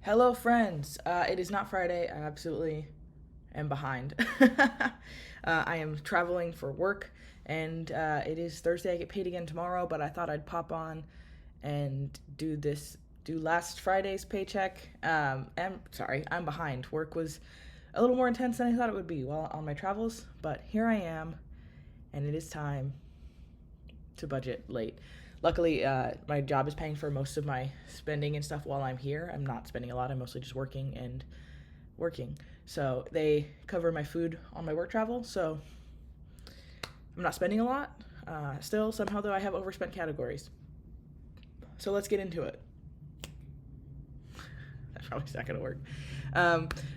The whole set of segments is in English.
Hello, friends. It is not Friday. I absolutely am behind. I am traveling for work, and it is Thursday. I get paid again tomorrow, but I thought I'd pop on and do last Friday's paycheck. And sorry, I'm behind. Work was a little more intense than I thought it would be while on my travels, but here I am, and it is time to budget late. Luckily, my job is paying for most of my spending and stuff while I'm here. I'm not spending a lot. I'm mostly just working and working. So they cover my food on my work travel. So I'm not spending a lot. Still, somehow though, I have overspent categories. So let's get into it. That's probably not gonna work.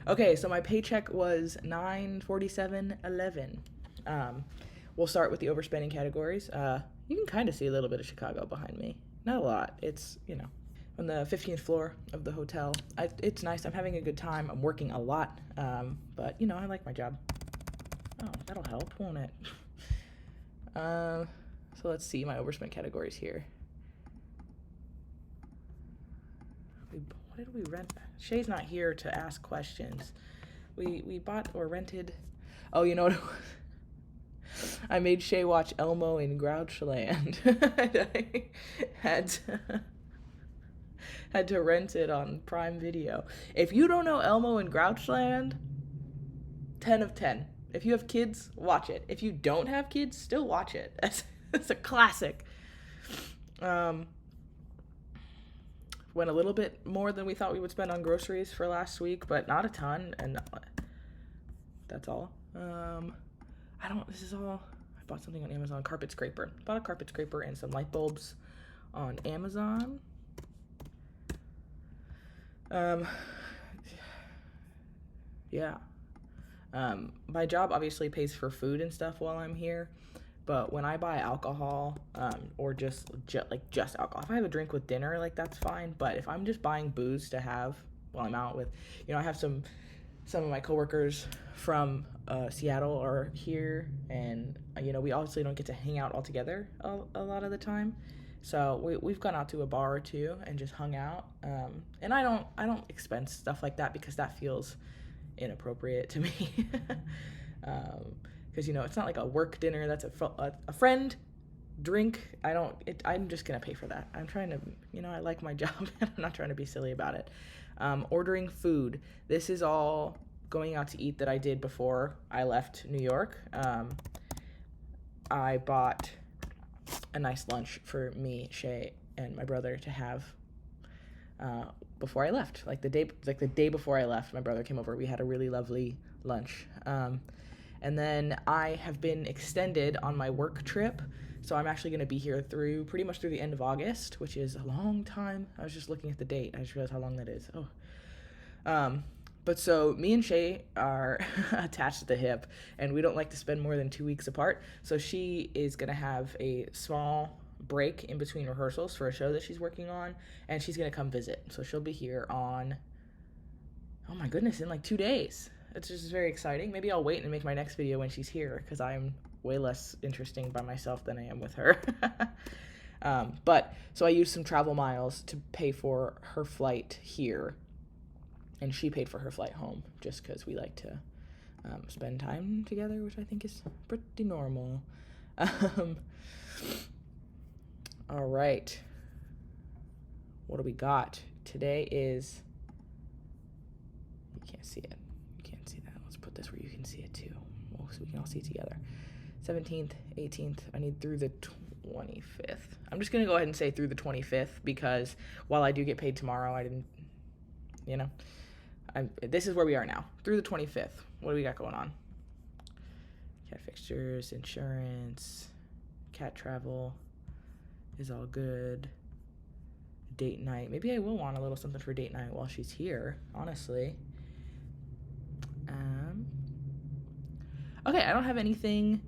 Okay, so my paycheck was $947.11. We'll start with the overspending categories. You can kind of see a little bit of Chicago behind me. Not a lot. It's, on the 15th floor of the hotel. It's nice. I'm having a good time. I'm working a lot. But, I like my job. Oh, that'll help, won't it? So let's see my overspent categories here. What did we rent? Shay's not here to ask questions. We bought or rented. Oh, you know what it was? I made Shay watch Elmo in Grouchland. I had to rent it on Prime Video. If you don't know Elmo in Grouchland, 10 of 10. If you have kids, watch it. If you don't have kids, still watch it. It's a classic. Went a little bit more than we thought we would spend on groceries for last week, but not a ton, and that's all. This is all, I bought something on Amazon, carpet scraper. Bought a carpet scraper and some light bulbs on Amazon. Yeah. My job obviously pays for food and stuff while I'm here, but when I buy alcohol, or just alcohol, if I have a drink with dinner, that's fine. But if I'm just buying booze to have while I'm out with, I have some of my coworkers from Seattle are here, and we obviously don't get to hang out all together a lot of the time. So we've gone out to a bar or two and just hung out. And I don't expense stuff like that because that feels inappropriate to me. Because it's not like a work dinner. That's a friend drink. I'm just gonna pay for that. I'm trying to, I like my job and I'm not trying to be silly about it. Ordering food. This is all going out to eat that I did before I left New York. I bought a nice lunch for me, Shay, and my brother to have before I left. The day before I left, my brother came over. We had a really lovely lunch. And then I have been extended on my work trip. So I'm actually going to be here pretty much through the end of August, which is a long time. I was just looking at the date. I just realized how long that is. But so me and Shay are attached at the hip, and we don't like to spend more than 2 weeks apart. So she is going to have a small break in between rehearsals for a show that she's working on, and she's going to come visit. So she'll be here on, oh my goodness, in 2 days. It's just very exciting. Maybe I'll wait and make my next video when she's here, because I'm way less interesting by myself than I am with her. But so I used some travel miles to pay for her flight here, and she paid for her flight home, just because we like to spend time together, which I think is pretty normal. All right. What do we got? Today is, you can't see it. You can't see that. Let's put this where you can see it too, so we can all see it together. 17th, 18th, I need through the 25th. I'm just going to go ahead and say through the 25th, because while I do get paid tomorrow, I didn't, this is where we are now, through the 25th. What do we got going on? Cat fixtures, insurance, cat travel is all good. Date night. Maybe I will want a little something for date night while she's here, honestly. Okay, I don't have anything.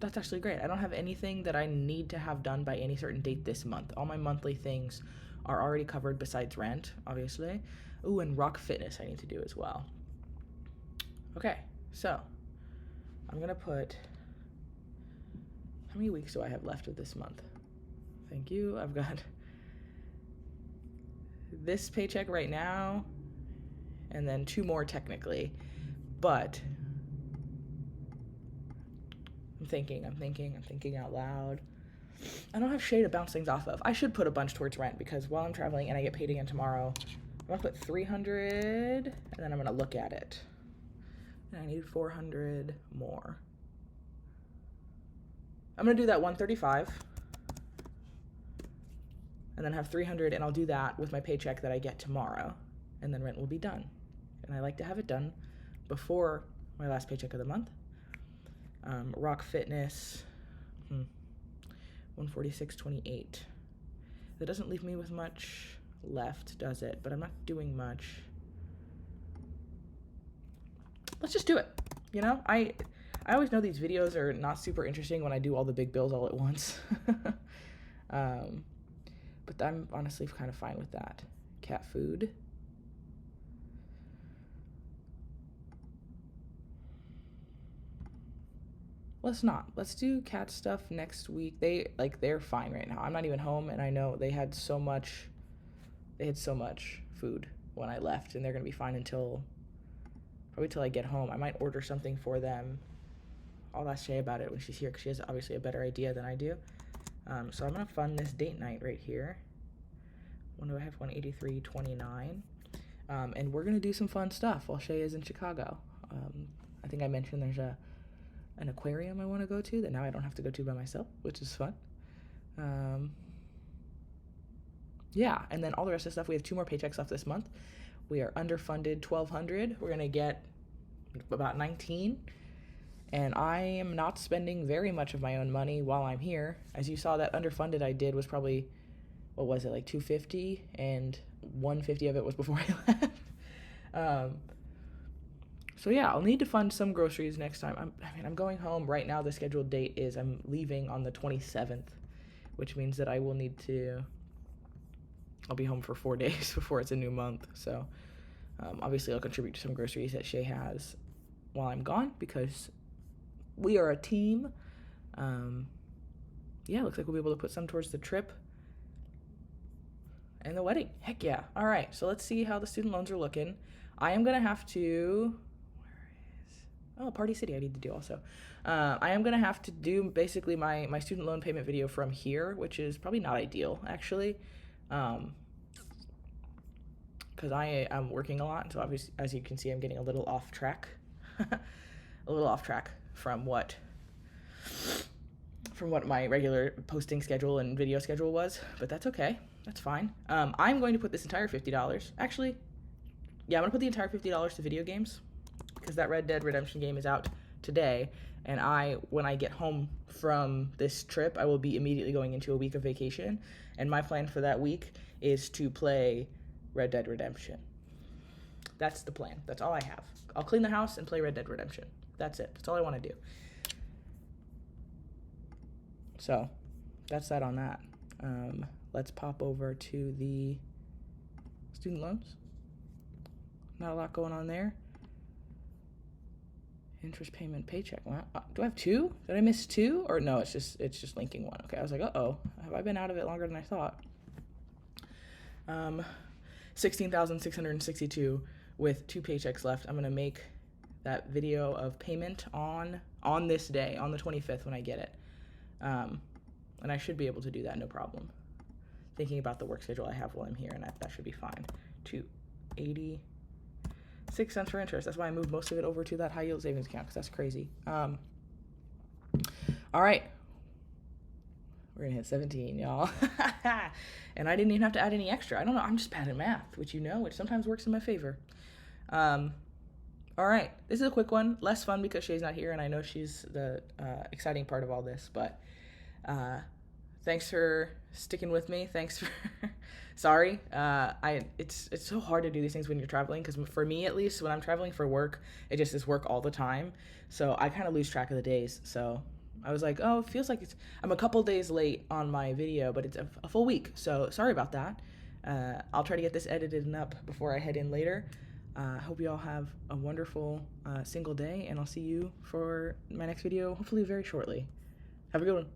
That's actually great. I don't have anything that I need to have done by any certain date this month. All my monthly things are already covered besides rent, obviously. Ooh, and rock fitness I need to do as well. Okay, so I'm going to put, how many weeks do I have left of this month? Thank you. I've got this paycheck right now, and then 2 more technically. But I'm thinking out loud. I don't have Shay to bounce things off of. I should put a bunch towards rent because while I'm traveling and I get paid again tomorrow, I'm gonna put 300 and then I'm gonna look at it. And I need 400 more. I'm gonna do that 135 and then have 300, and I'll do that with my paycheck that I get tomorrow, and then rent will be done. And I like to have it done before my last paycheck of the month. Rock Fitness, 146.28. That doesn't leave me with much left, does it? But I'm not doing much. Let's just do it. You know, I always know these videos are not super interesting when I do all the big bills all at once. But I'm honestly kind of fine with that. Cat food. Let's not. Let's do cat stuff next week. They're fine right now. I'm not even home, and I know they had so much food when I left, and they're gonna be fine probably till I get home. I might order something for them. I'll ask Shay about it when she's here, because she has obviously a better idea than I do. So I'm gonna fund this date night right here. When do I have? 183.29. And we're gonna do some fun stuff while Shay is in Chicago. I think I mentioned there's an aquarium I want to go to that now I don't have to go to by myself, which is fun. Yeah, and then all the rest of the stuff, we have 2 more paychecks left this month. We are underfunded $1,200. We're gonna get about 19. And I am not spending very much of my own money while I'm here. As you saw, that underfunded I did was probably, what was it, like $250, and $150 of it was before I left. So yeah, I'll need to fund some groceries next time. I'm going home right now. The scheduled date is I'm leaving on the 27th, which means that I'll be home for 4 days before it's a new month. So obviously I'll contribute to some groceries that Shay has while I'm gone, because we are a team. Yeah, looks like we'll be able to put some towards the trip and the wedding. Heck yeah. All right, so let's see how the student loans are looking. I am going to have to, Party City I need to do also. I am going to have to do basically my student loan payment video from here, which is probably not ideal, actually. Because I am working a lot, so obviously, as you can see, I'm getting a little off track. From what my regular posting schedule and video schedule was, but that's okay. That's fine. I'm going to put this entire $50. Actually, yeah, I'm going to put the entire $50 to video games, because that Red Dead Redemption game is out today, and when I get home from this trip, I will be immediately going into a week of vacation, and my plan for that week is to play Red Dead Redemption. That's the plan. That's all I have. I'll clean the house and play Red Dead Redemption. That's it. That's all I want to do. So, that's that on that. Let's pop over to the student loans. Not a lot going on there. Interest payment paycheck. Do I have 2? Did I miss 2? Or no, it's just linking 1. Okay, I was like, uh-oh. Have I been out of it longer than I thought? 16,662 with 2 paychecks left. I'm going to make that video of payment on this day, on the 25th when I get it. And I should be able to do that, no problem. Thinking about the work schedule I have while I'm here, and that should be fine. 286 cents for interest. That's why I moved most of it over to that high yield savings account, because that's crazy. All right. We're going to hit 17, y'all. And I didn't even have to add any extra. I don't know. I'm just bad at math, which sometimes works in my favor. All right. This is a quick one. Less fun because Shay's not here, and I know she's the exciting part of all this. But thanks for sticking with me. Thanks for... Sorry. It's so hard to do these things when you're traveling, because for me, at least, when I'm traveling for work, it just is work all the time. So I kind of lose track of the days. So I was like, oh, it feels like I'm a couple days late on my video, but it's a full week. So sorry about that. I'll try to get this edited and up before I head in later. Hope you all have a wonderful single day, and I'll see you for my next video, hopefully very shortly. Have a good one.